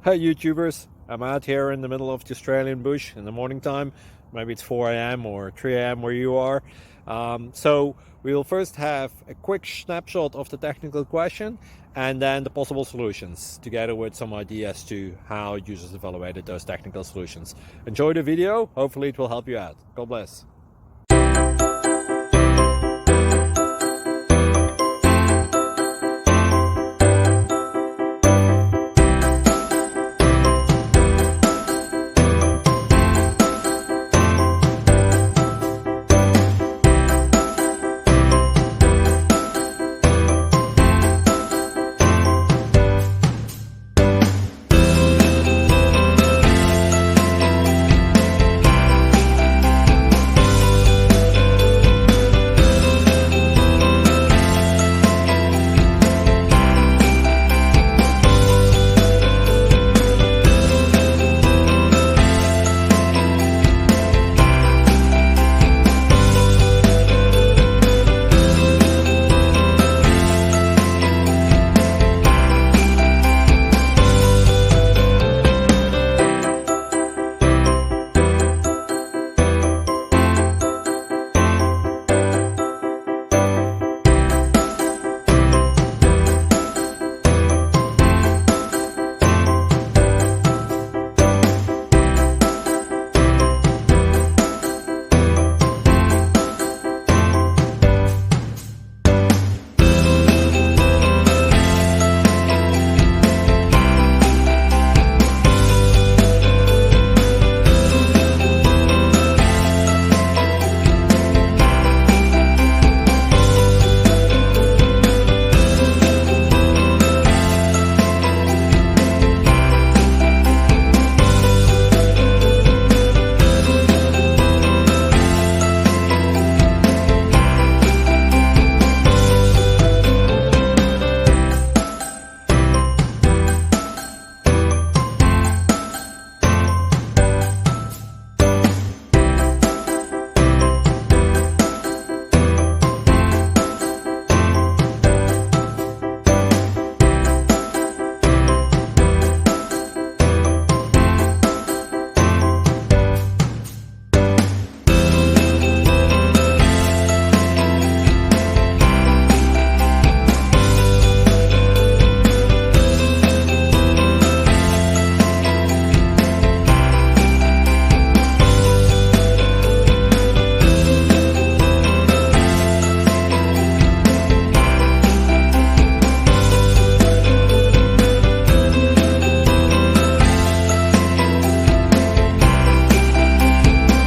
Hey YouTubers, I'm out here in the middle of the Australian bush in the morning time. Maybe it's 4 a.m. or 3 a.m. where you are. So we will first have a quick snapshot of the technical question and then the possible solutions, together with some ideas to how users evaluated those technical solutions. Enjoy the video, hopefully it will help you out. God bless.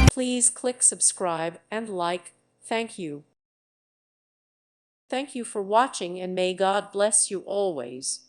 Please click subscribe and like. Thank you. Thank you for watching, and may God bless you always.